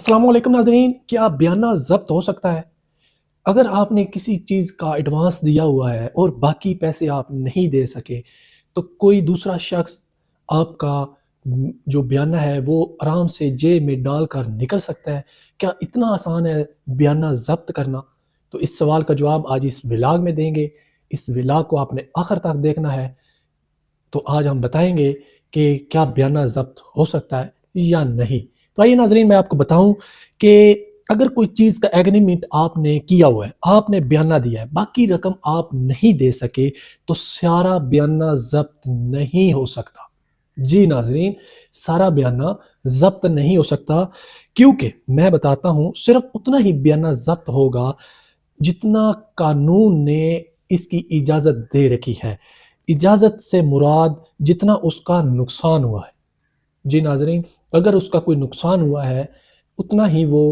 السلام علیکم ناظرین، کیا بیانہ ضبط ہو سکتا ہے؟ اگر آپ نے کسی چیز کا ایڈوانس دیا ہوا ہے اور باقی پیسے آپ نہیں دے سکے تو کوئی دوسرا شخص آپ کا جو بیانہ ہے وہ آرام سے جیب میں ڈال کر نکل سکتا ہے؟ کیا اتنا آسان ہے بیانہ ضبط کرنا؟ تو اس سوال کا جواب آج اس ولاگ میں دیں گے۔ اس ولاگ کو آپ نے آخر تک دیکھنا ہے۔ تو آج ہم بتائیں گے کہ کیا بیانہ ضبط ہو سکتا ہے یا نہیں۔ تو آئیے ناظرین، میں آپ کو بتاؤں کہ اگر کوئی چیز کا ایگریمنٹ آپ نے کیا ہوا ہے، آپ نے بیانہ دیا ہے، باقی رقم آپ نہیں دے سکے تو سارا بیانہ ضبط نہیں ہو سکتا۔ جی ناظرین، سارا بیانہ ضبط نہیں ہو سکتا، کیونکہ میں بتاتا ہوں صرف اتنا ہی بیانہ ضبط ہوگا جتنا قانون نے اس کی اجازت دے رکھی ہے۔ اجازت سے مراد جتنا اس کا نقصان ہوا ہے۔ جی ناظرین، اگر اس کا کوئی نقصان ہوا ہے اتنا ہی وہ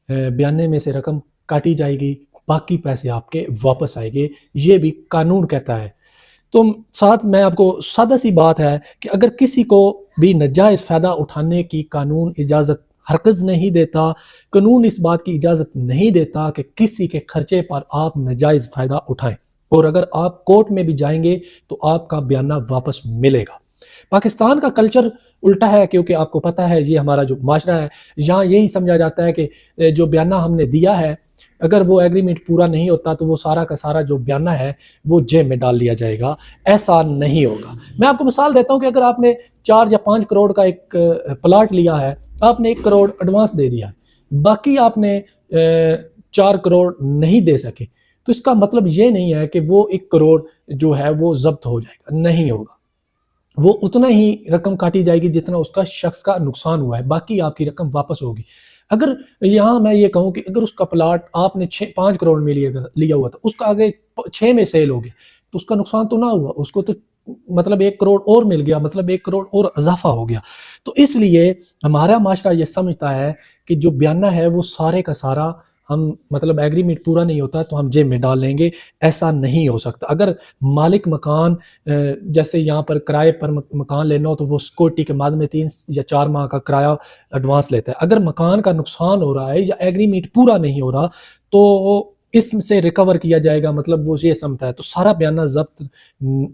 بیانے میں سے رقم کاٹی جائے گی، باقی پیسے آپ کے واپس آئے گے، یہ بھی قانون کہتا ہے۔ تو ساتھ میں آپ کو سادہ سی بات ہے کہ اگر کسی کو بھی ناجائز فائدہ اٹھانے کی قانون اجازت ہرگز نہیں دیتا، قانون اس بات کی اجازت نہیں دیتا کہ کسی کے خرچے پر آپ ناجائز فائدہ اٹھائیں، اور اگر آپ کورٹ میں بھی جائیں گے تو آپ کا بیانہ واپس ملے گا۔ پاکستان کا کلچر الٹا ہے، کیونکہ آپ کو پتہ ہے یہ ہمارا جو معاشرہ ہے، یہاں یہی سمجھا جاتا ہے کہ جو بیانہ ہم نے دیا ہے اگر وہ ایگریمنٹ پورا نہیں ہوتا تو وہ سارا کا سارا جو بیانہ ہے وہ جیب میں ڈال لیا جائے گا۔ ایسا نہیں ہوگا۔ میں آپ کو مثال دیتا ہوں کہ اگر آپ نے 4 یا 5 کروڑ کا ایک پلاٹ لیا ہے، آپ نے 1 کروڑ ایڈوانس دے دیا، باقی آپ نے 4 کروڑ نہیں دے سکے، تو اس کا مطلب یہ نہیں ہے کہ وہ 1 کروڑ جو ہے وہ ضبط ہو جائے گا، نہیں ہوگا۔ وہ اتنا ہی رقم کاٹی جائے گی جتنا اس کا شخص کا نقصان ہوا ہے، باقی آپ کی رقم واپس ہوگی۔ اگر یہاں میں یہ کہوں کہ اگر اس کا پلاٹ آپ نے 5 کروڑ میں لیا ہوا تھا، اس کا آگے 6 میں سیل ہو گیا تو اس کا نقصان تو نہ ہوا، اس کو تو مطلب 1 کروڑ اور مل گیا، مطلب 1 کروڑ اور اضافہ ہو گیا۔ تو اس لیے ہمارا معاشرہ یہ سمجھتا ہے کہ جو بیانہ ہے وہ سارے کا سارا ہم مطلب ایگریمنٹ پورا نہیں ہوتا تو ہم جیب میں ڈال لیں گے۔ ایسا نہیں ہو سکتا۔ اگر مالک مکان جیسے یہاں پر کرائے پر مکان لینا ہو تو وہ سیکورٹی کے بعد میں 3 یا 4 ماہ کا کرایہ ایڈوانس لیتا ہے۔ اگر مکان کا نقصان ہو رہا ہے یا ایگریمنٹ پورا نہیں ہو رہا تو اس سے ریکور کیا جائے گا، مطلب وہ یہ سمجھتا ہے تو سارا بیانہ ضبط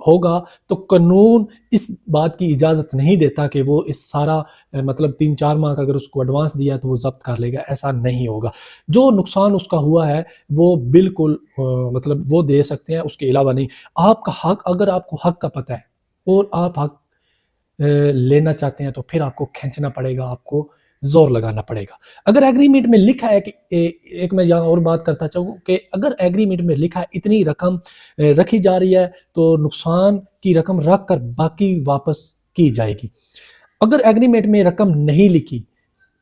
ہوگا۔ تو قانون اس بات کی اجازت نہیں دیتا کہ وہ اس سارا مطلب 3 4 ماہ کا اگر اس کو ایڈوانس دیا تو وہ ضبط کر لے گا، ایسا نہیں ہوگا۔ جو نقصان اس کا ہوا ہے وہ بالکل مطلب وہ دے سکتے ہیں، اس کے علاوہ نہیں۔ آپ کا حق، اگر آپ کو حق کا پتہ ہے اور آپ حق لینا چاہتے ہیں تو پھر آپ کو کھینچنا پڑے گا، آپ کو زور لگانا پڑے گا۔ اگر ایگریمنٹ میں لکھا ہے کہ ایک میں یہاں اور بات کرتا چاہوں کہ اگر ایگریمنٹ میں لکھا ہے اتنی رقم رکھی جا رہی ہے تو نقصان کی رقم رکھ کر باقی واپس کی جائے گی۔ اگر ایگریمنٹ میں رقم نہیں لکھی،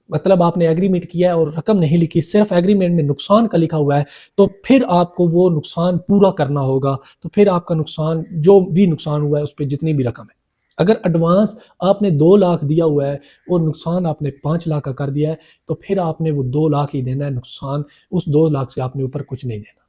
مطلب آپ نے ایگریمنٹ کیا ہے اور رقم نہیں لکھی، صرف ایگریمنٹ میں نقصان کا لکھا ہوا ہے، تو پھر آپ کو وہ نقصان پورا کرنا ہوگا۔ تو پھر آپ کا نقصان جو بھی نقصان ہوا ہے اس پہ جتنی بھی رقم ہے، اگر ایڈوانس آپ نے 2 لاکھ دیا ہوا ہے اور نقصان آپ نے 5 لاکھ کا کر دیا ہے تو پھر آپ نے وہ 2 لاکھ ہی دینا ہے، نقصان اس 2 لاکھ سے آپ نے اوپر کچھ نہیں دینا۔